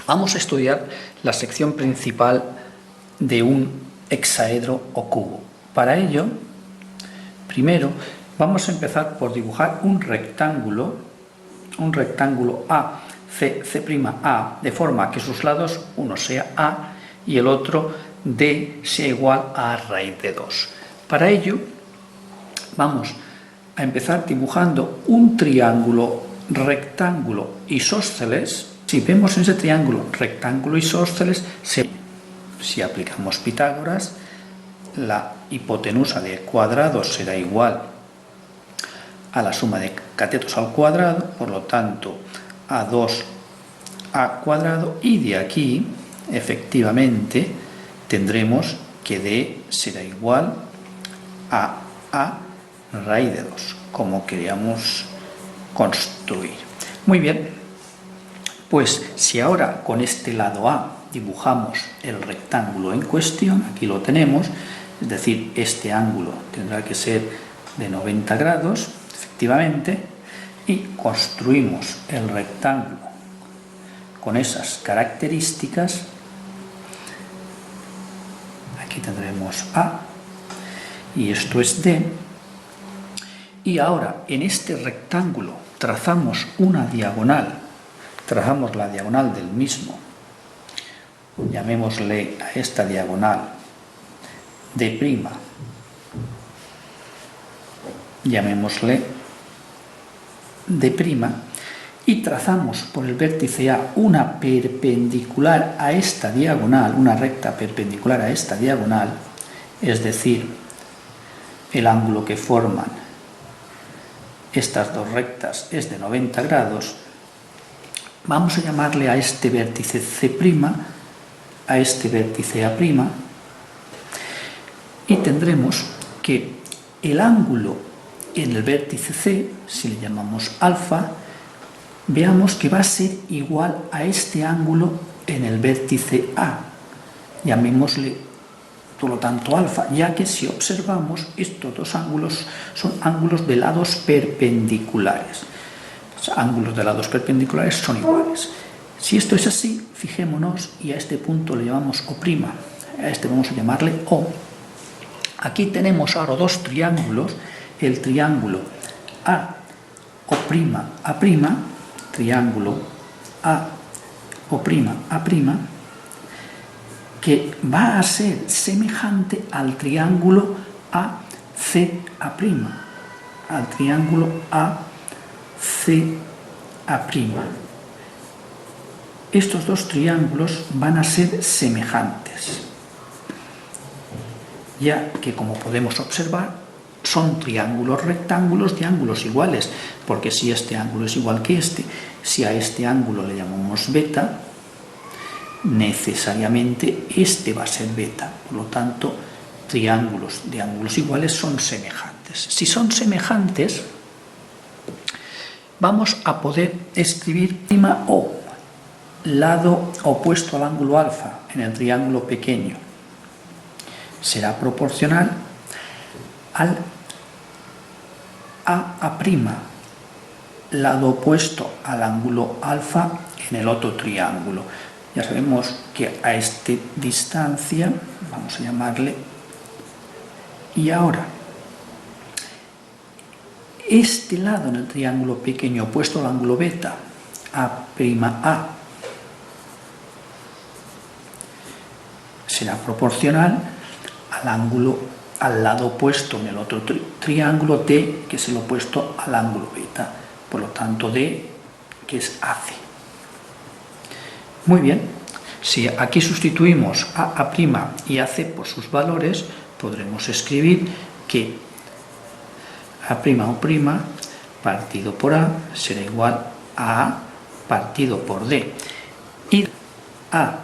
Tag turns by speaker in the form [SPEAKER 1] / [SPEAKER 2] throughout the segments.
[SPEAKER 1] Vamos a estudiar la sección principal de un hexaedro o cubo. Para ello, primero vamos a empezar por dibujar un rectángulo A, C'A, de forma que sus lados, uno sea A y el otro D sea igual a raíz de 2. Para ello, vamos a empezar dibujando un triángulo rectángulo isósceles. Si vemos en ese triángulo rectángulo isósceles, si aplicamos Pitágoras, la hipotenusa de cuadrados será igual a la suma de catetos al cuadrado, por lo tanto a 2a cuadrado, y de aquí efectivamente tendremos que D será igual a raíz de 2, como queríamos construir. Muy bien, pues si ahora con este lado A dibujamos el rectángulo en cuestión, aquí lo tenemos, es decir, este ángulo tendrá que ser de 90 grados, efectivamente, y construimos el rectángulo con esas características. Aquí tendremos A y esto es D. Y ahora en este rectángulo trazamos una diagonal, trazamos la diagonal del mismo, llamémosle a esta diagonal D', llamémosle D', y trazamos por el vértice A una perpendicular a esta diagonal, una recta perpendicular a esta diagonal, es decir, el ángulo que forman estas dos rectas es de 90 grados, vamos a llamarle a este vértice C', a este vértice A', y tendremos que el ángulo en el vértice C, si le llamamos alfa, veamos que va a ser igual a este ángulo en el vértice A, llamémosle por lo tanto alfa, ya que si observamos estos dos ángulos son ángulos de lados perpendiculares. Los ángulos de lados perpendiculares son iguales. Si esto es así, fijémonos, y a este punto le llamamos O', a este vamos a llamarle O. Aquí tenemos ahora dos triángulos, el triángulo AO'A', triángulo AO'A', que va a ser semejante al triángulo ACA', al triángulo ACA'. Estos dos triángulos van a ser semejantes, ya que, como podemos observar, son triángulos rectángulos de ángulos iguales, porque si este ángulo es igual que este, si a este ángulo le llamamos beta, necesariamente este va a ser beta. Por lo tanto, triángulos de ángulos iguales son semejantes. Si son semejantes, vamos a poder escribir O, lado opuesto al ángulo alfa en el triángulo pequeño, será proporcional al AA', lado opuesto al ángulo alfa en el otro triángulo. Ya sabemos que a esta distancia vamos a llamarle, y ahora este lado en el triángulo pequeño opuesto al ángulo beta, A'A, será proporcional al lado opuesto en el otro triángulo D, que es el opuesto al ángulo beta, por lo tanto D, que es AC. Muy bien, si aquí sustituimos AA' y AC por sus valores, podremos escribir que A'O' partido por A será igual a A partido por D, y A'O'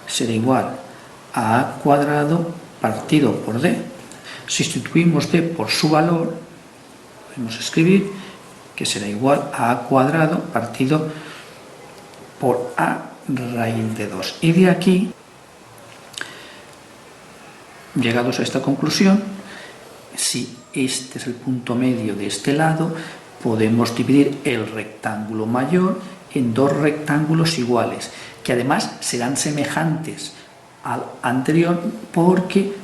[SPEAKER 1] será igual a A cuadrado partido por D. Si sustituimos D por su valor, podemos escribir que será igual a A cuadrado partido por A raíz de 2. Y de aquí, llegados a esta conclusión, si este es el punto medio de este lado, podemos dividir el rectángulo mayor en dos rectángulos iguales, que además serán semejantes al anterior porque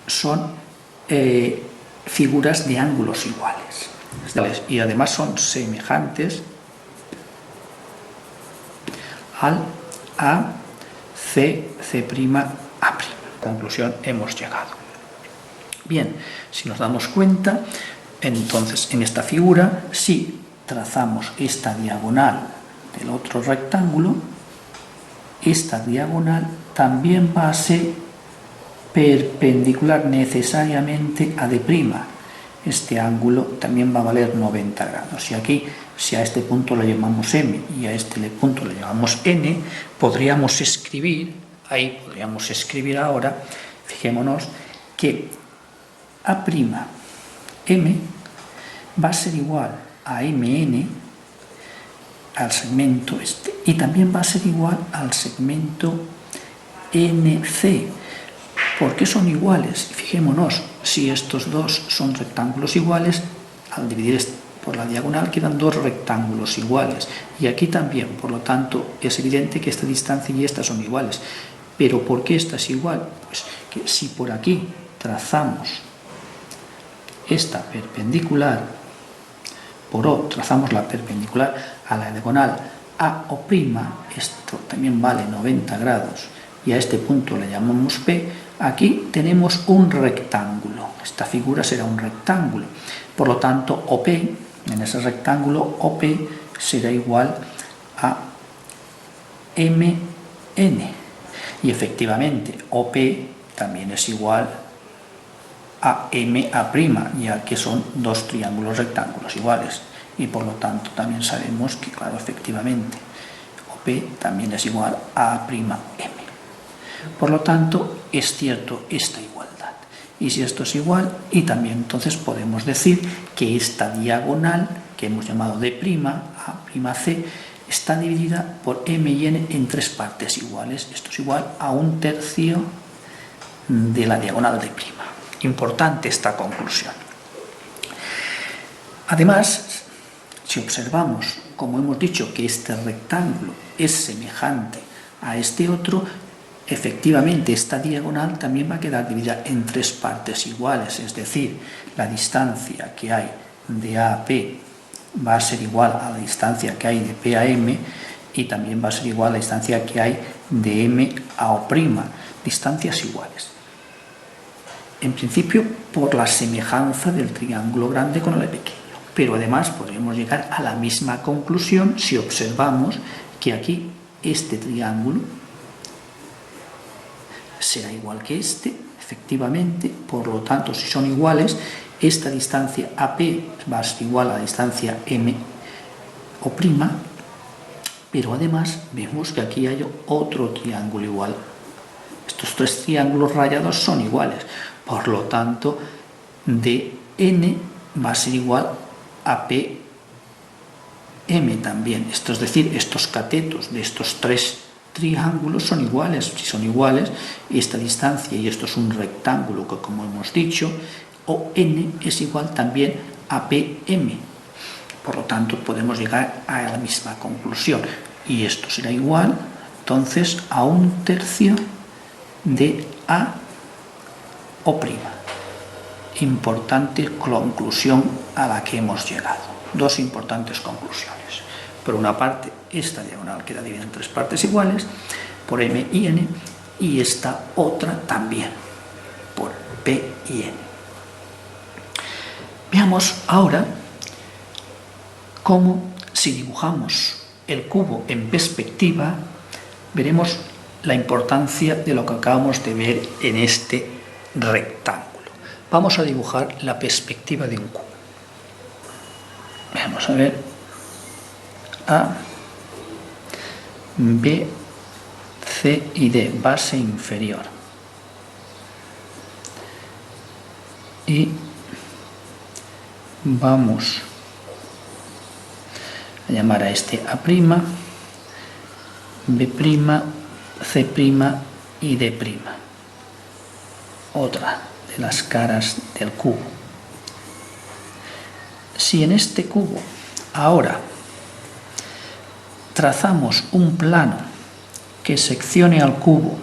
[SPEAKER 1] son figuras de ángulos iguales. Y además son semejantes al A, C, C', A'. Conclusión, hemos llegado. Bien, si nos damos cuenta, entonces en esta figura, si trazamos esta diagonal del otro rectángulo, esta diagonal también va a ser perpendicular necesariamente a D'. Este ángulo también va a valer 90 grados. Y aquí, si a este punto lo llamamos M y a este punto lo llamamos N, podríamos escribir ahora, fijémonos, que A'M va a ser igual a MN, al segmento este, y también va a ser igual al segmento NC. ¿Por qué son iguales? Fijémonos, si estos dos son rectángulos iguales, al dividir por la diagonal quedan dos rectángulos iguales. Y aquí también, por lo tanto, es evidente que esta distancia y esta son iguales. ¿Pero por qué esta es igual? Pues que si por aquí trazamos esta perpendicular, por O trazamos la perpendicular a la diagonal AO', esto también vale 90 grados, y a este punto le llamamos P, aquí tenemos un rectángulo. Esta figura será un rectángulo. Por lo tanto, OP, en ese rectángulo, OP será igual a MN. Y efectivamente, OP también es igual a MA', ya que son dos triángulos rectángulos iguales. Y por lo tanto también sabemos que, claro, efectivamente, OP también es igual a A'M. Por lo tanto, es cierto esta igualdad. Y si esto es igual, y también entonces podemos decir que esta diagonal, que hemos llamado D', A'C, está dividida por M y N en tres partes iguales. Esto es igual a 1/3 de la diagonal D'. Importante esta conclusión. Además, si observamos, como hemos dicho, que este rectángulo es semejante a este otro, efectivamente esta diagonal también va a quedar dividida en tres partes iguales, es decir, la distancia que hay de A a P va a ser igual a la distancia que hay de P a M, y también va a ser igual a la distancia que hay de M a O', distancias iguales. En principio, por la semejanza del triángulo grande con el pequeño. Pero además podremos llegar a la misma conclusión si observamos que aquí este triángulo será igual que este, efectivamente. Por lo tanto, si son iguales, esta distancia AP va a ser igual a la distancia M o', pero además vemos que aquí hay otro triángulo igual. Estos tres triángulos rayados son iguales. Por lo tanto, DN va a ser igual a PM también. Esto es decir, estos catetos de estos tres triángulos son iguales. Si son iguales, esta distancia, y esto es un rectángulo que, como hemos dicho, ON es igual también a PM. Por lo tanto, podemos llegar a la misma conclusión. Y esto será igual, entonces, a 1/3 de A o'. Importante conclusión a la que hemos llegado. Dos importantes conclusiones. Por una parte, esta diagonal queda dividida en tres partes iguales, por M y N, y esta otra también, por P y N. Veamos ahora cómo, si dibujamos el cubo en perspectiva, veremos la importancia de lo que acabamos de ver en este rectángulo. Vamos a dibujar la perspectiva de un cubo. Vamos a ver A, B, C y D, base inferior. Y vamos a llamar a este A', B', C' y D'. Otra de las caras del cubo. Si en este cubo ahora trazamos un plano que seccione al cubo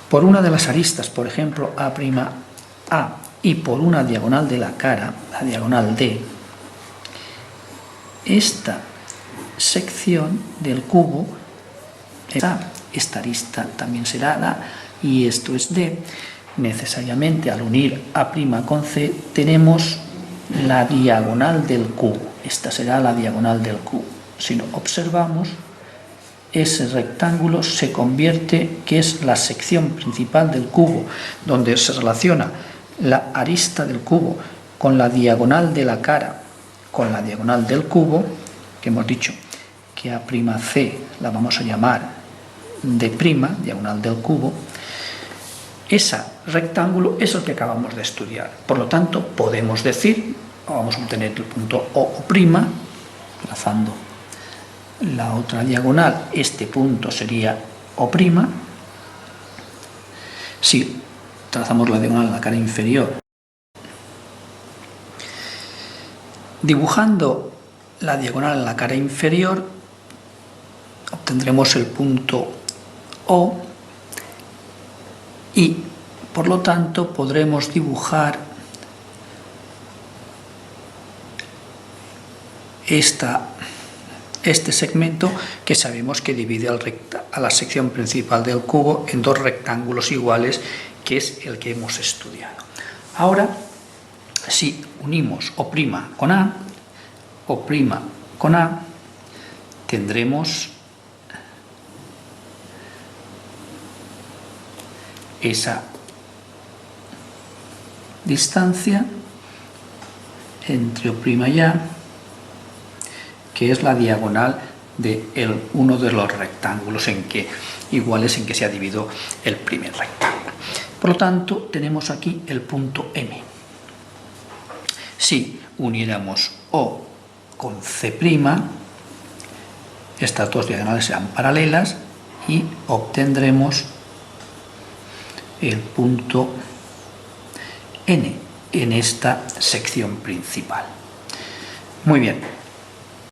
[SPEAKER 1] por una de las aristas, por ejemplo, A', y por una diagonal de la cara, la diagonal D, esta sección del cubo, esta arista también será A y esto es D, necesariamente al unir A' con C tenemos la diagonal del cubo. Esta será la diagonal del cubo. Si lo observamos, ese rectángulo se convierte, que es la sección principal del cubo, donde se relaciona la arista del cubo con la diagonal de la cara, con la diagonal del cubo, que hemos dicho que A'C la vamos a llamar D', diagonal del cubo. Ese rectángulo es el que acabamos de estudiar. Por lo tanto, podemos decir, vamos a obtener el punto O', trazando la otra diagonal, este punto sería O'. Si trazamos la diagonal en la cara inferior, dibujando la diagonal en la cara inferior, obtendremos el punto O y, por lo tanto, podremos dibujar este segmento que sabemos que divide a la sección principal del cubo en dos rectángulos iguales, que es el que hemos estudiado. Ahora, si unimos O' con A, O' con A, tendremos esa distancia entre O' y A, que es la diagonal de uno de los rectángulos iguales en que se ha dividido el primer rectángulo. Por lo tanto, tenemos aquí el punto M. Si uniéramos O con C', estas dos diagonales serán paralelas y obtendremos el punto N en esta sección principal. Muy bien.